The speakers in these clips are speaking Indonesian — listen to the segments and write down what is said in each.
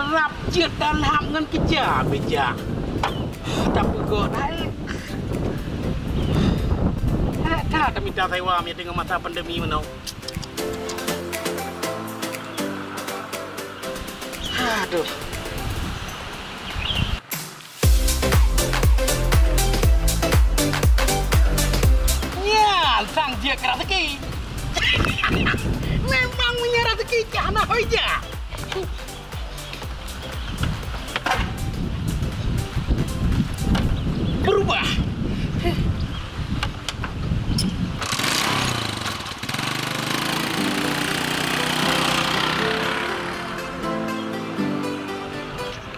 rap je dan ham ngan kerja beja. Tapi kok tak minta Taiwan ya dengan masa pandemi menau. Aduh. Ya, sang dia keras rezeki. Memang punya rezeki karena hoja. Berubah.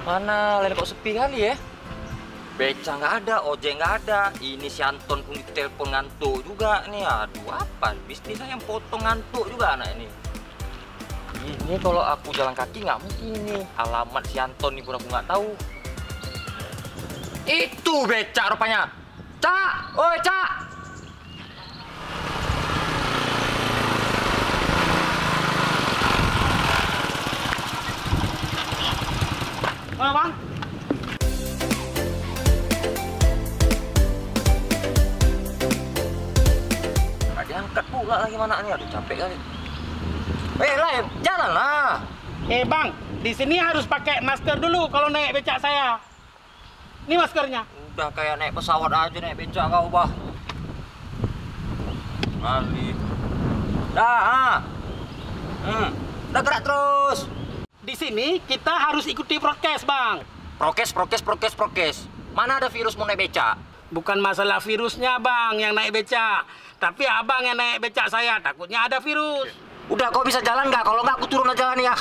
Mana lain kok sepi kali ya? Beca nggak ada, ojek nggak ada. Ini si Anton pun ditelepon ngantuk juga nih. Aduh, apa? Bisnis saya yang potong ngantuk juga anak ini. Ini kalau aku jalan kaki nggak mungkin nih. Alamat si Anton nih pun aku nggak tahu. Itu beca rupanya. Cak, oi Cak. Halo bang. Nggak diangkat pula lagi mana nih. Aduh, capek kali. Lai, jalan lah. Bang, di sini harus pakai masker dulu kalau naik becak saya. Ini maskernya. Udah kayak naik pesawat aja naik becak kau, bah. Kali. Dah, udah gerak terus. Di sini kita harus ikuti prokes, Bang. Prokes. Mana ada virus mau naik becak? Bukan masalah virusnya, Bang, yang naik becak. Tapi abang yang naik becak saya, takutnya ada virus. Udah, kau bisa jalan nggak? Kalau nggak, aku turun aja nih ya.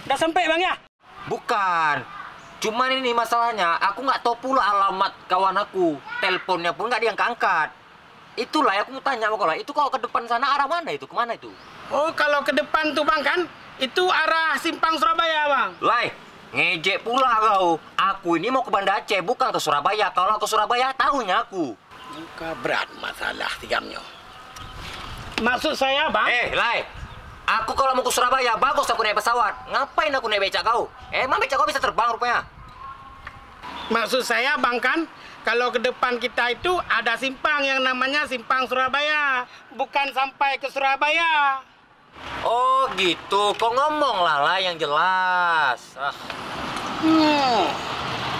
Udah sampai, Bang, ya? Bukan. Cuman ini masalahnya, aku nggak tahu pula alamat kawan aku. Teleponnya pun nggak diangkat-angkat. Itulah aku mau tanya sama kau lah. Itu kalau ke depan sana arah mana itu? Kemana itu? Oh, kalau ke depan tuh, Bang, kan? Itu arah Simpang Surabaya, Bang. Lai, ngejek pula kau. Aku ini mau ke Banda Aceh, bukan ke Surabaya. Kalau ke Surabaya, tahunya aku. Muka berat masalah tigamnya. Maksud saya, Bang... Lai. Aku kalau mau ke Surabaya, bagus aku naik pesawat. Ngapain aku naik becak kau? Emang becak kau bisa terbang rupanya? Maksud saya, Bang, kan? Kalau ke depan kita itu ada simpang yang namanya Simpang Surabaya. Bukan sampai ke Surabaya. Oh gitu, kau ngomong lah yang jelas.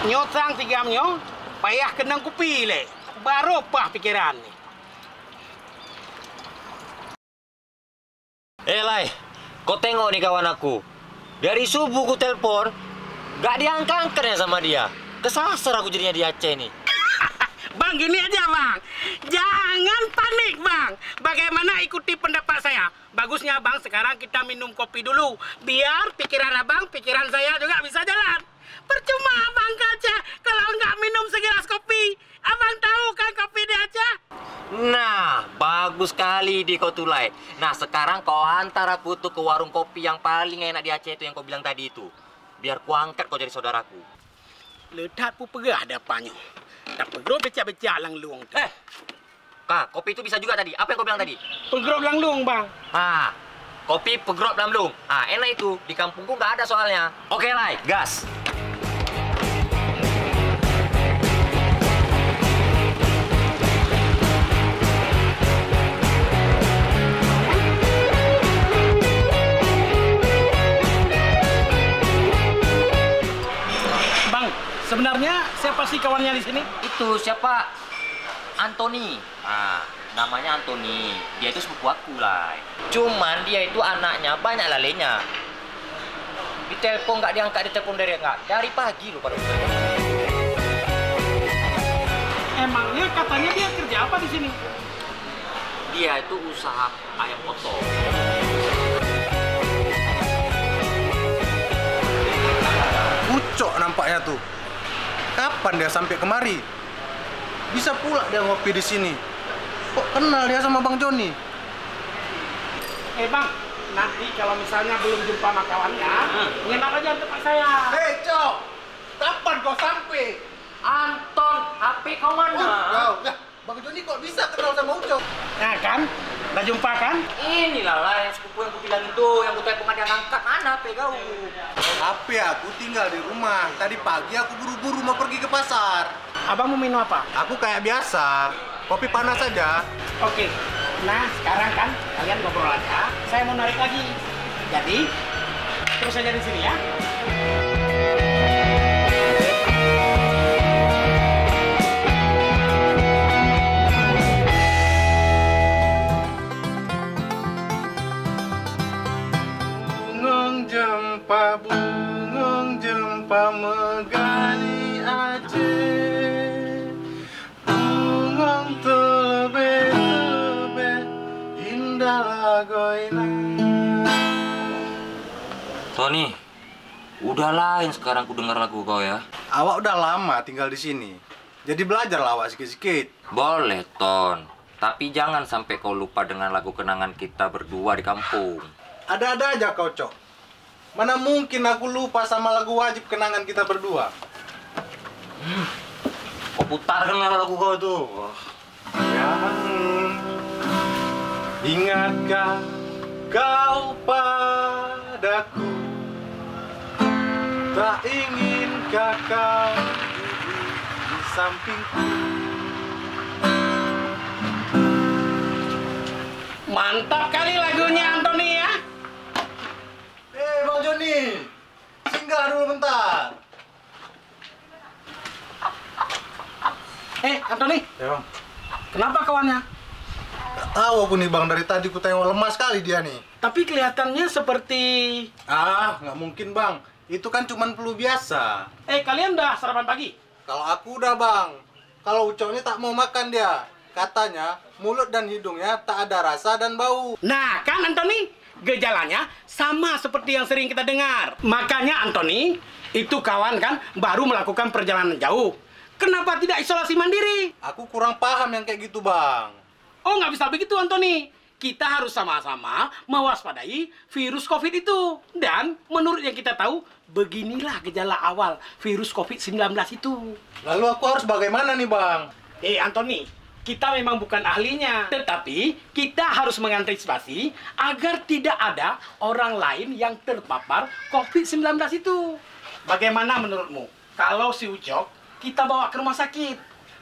Nyotang tigamnya, payah kenang kupi le. Baru apa pikiran nih. Lai, kau tengok nih kawan aku. Dari subuh ku telepon, gak diangkat ya sama dia. Kesasar aku jadinya di Aceh nih. Bang, gini aja, Bang. Jangan panik, Bang. Bagaimana ikuti pendapat saya? Bagusnya, Bang, sekarang kita minum kopi dulu. Biar pikiran Abang, pikiran saya juga bisa jalan. Percuma Abang ke Aceh kalau nggak minum segelas kopi. Abang tahu kan kopi di Aceh? Nah, bagus sekali di kau tulai. Nah, sekarang kau antar aku tuh ke warung kopi yang paling enak di Aceh itu yang kau bilang tadi itu. Biar ku angkat kau jadi saudaraku. Ledat pu pegah dapanya. Tak pegro becak-becak lang luang. Kak, kopi itu bisa juga tadi. Apa yang kau bilang tadi? Pegro lang luang, Bang. Kopi pegrop lamlung. Enak itu. Di kampungku nggak ada soalnya. Oke, Lai, gas. Sebenarnya siapa sih kawannya di sini? Itu siapa? Antoni. Namanya Antoni. Dia itu sepupu aku lah. Cuman dia itu anaknya banyak lalenya. Ditelepon nggak diangkat, ditelepon dari pagi loh pada. Emangnya katanya dia kerja apa di sini? Dia itu usaha ayam potong. Pucuk nampaknya tuh. Kapan dia sampai kemari? Bisa pula dia ngopi di sini. Kok kenal dia sama Bang Joni? Bang, nanti kalau misalnya belum jumpa sama kawannya, nginap aja di tempat saya. Hei, Cok! Kapan kau sampai? Anton, HP kau mana? Lah, Bang Joni kok bisa kenal sama Ucok? Nah kan, udah jumpa kan? Inilah lah yang sepupu yang kubilang itu, yang kutelepon ada angkat. Mana HP kau? HP aku tinggal di rumah. Tadi pagi aku buru-buru mau pergi ke pasar. Abang mau minum apa? Aku kayak biasa, kopi panas saja. Oke. Nah, sekarang kan kalian ngobrol aja. Saya mau narik lagi. Jadi, terus aja di sini ya. Bungong jempa megani Aceh. Bungong telebe indah lagoina. Tony, udah lain sekarang ku dengar lagu kau ya. Awak udah lama tinggal di sini, jadi belajar lah awak sikit-sikit. Boleh, Ton. Tapi jangan sampai kau lupa dengan lagu kenangan kita berdua di kampung. Ada-ada aja kau, Cok. Mana mungkin aku lupa sama lagu wajib kenangan kita berdua. Kau putarkan lagu kau itu. Yang ingatkah kau padaku? Tak inginkah kau duduk di sampingku? Mantap kali lagunya, Antoni ya. Bang Joni, singgah dulu bentar. Antoni, Ya, Bang. kenapa kawannya? Gak tahu aku nih, Bang. Dari tadi ku tengok lemah sekali dia nih. Tapi kelihatannya seperti... Nggak mungkin, Bang. Itu kan cuman flu biasa. kalian udah sarapan pagi? Kalau aku udah, Bang. Kalau Ucok ini tak mau makan dia. Katanya, mulut dan hidungnya tak ada rasa dan bau. Nah, kan Antoni, gejalanya sama seperti yang sering kita dengar. Makanya Antoni, itu kawan kan baru melakukan perjalanan jauh. Kenapa tidak isolasi mandiri? Aku kurang paham yang kayak gitu, Bang. Oh, nggak bisa begitu, Antoni. Kita harus sama-sama mewaspadai virus COVID itu. Dan menurut yang kita tahu, beginilah gejala awal virus COVID-19 itu. Lalu aku harus bagaimana nih, Bang? Antoni, kita memang bukan ahlinya. Tetapi, kita harus mengantisipasi agar tidak ada orang lain yang terpapar COVID-19 itu. Bagaimana menurutmu? Kalau si Ucok, kita bawa ke rumah sakit.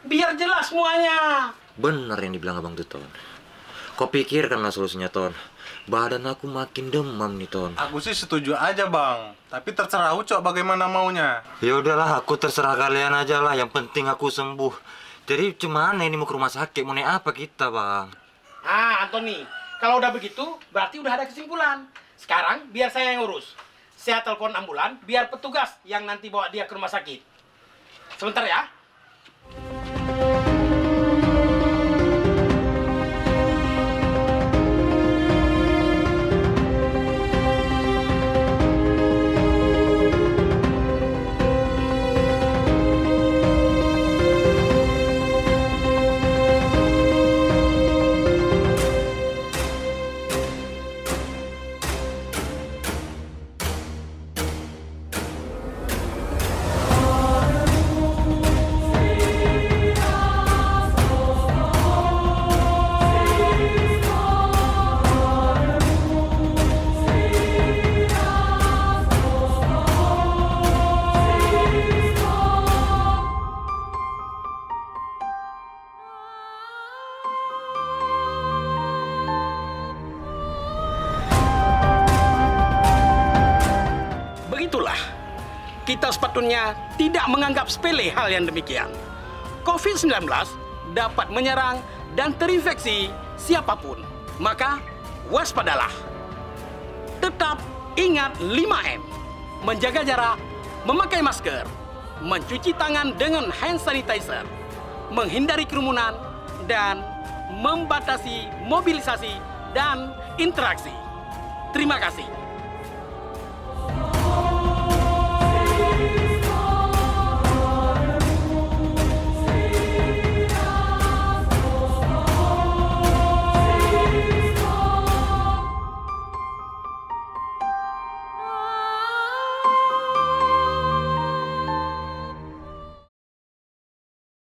Biar jelas semuanya. Bener yang dibilang abang tuh, Ton. Kau pikirkanlah solusinya, Ton. Badan aku makin demam nih, Ton. Aku sih setuju aja, Bang. Tapi terserah Ucok bagaimana maunya. Ya udahlah, aku terserah kalian aja lah. Yang penting aku sembuh. Jadi cuman ini mau ke rumah sakit, mau naik apa kita, Bang? Antoni, kalau udah begitu, berarti udah ada kesimpulan. Sekarang, biar saya yang urus. Saya telepon ambulan, biar petugas yang nanti bawa dia ke rumah sakit. Sebentar ya. Begitulah, kita sepatutnya tidak menganggap sepele hal yang demikian. COVID-19 dapat menyerang dan terinfeksi siapapun. Maka, waspadalah. Tetap ingat 5M. Menjaga jarak, memakai masker, mencuci tangan dengan hand sanitizer, menghindari kerumunan, dan membatasi mobilisasi dan interaksi. Terima kasih.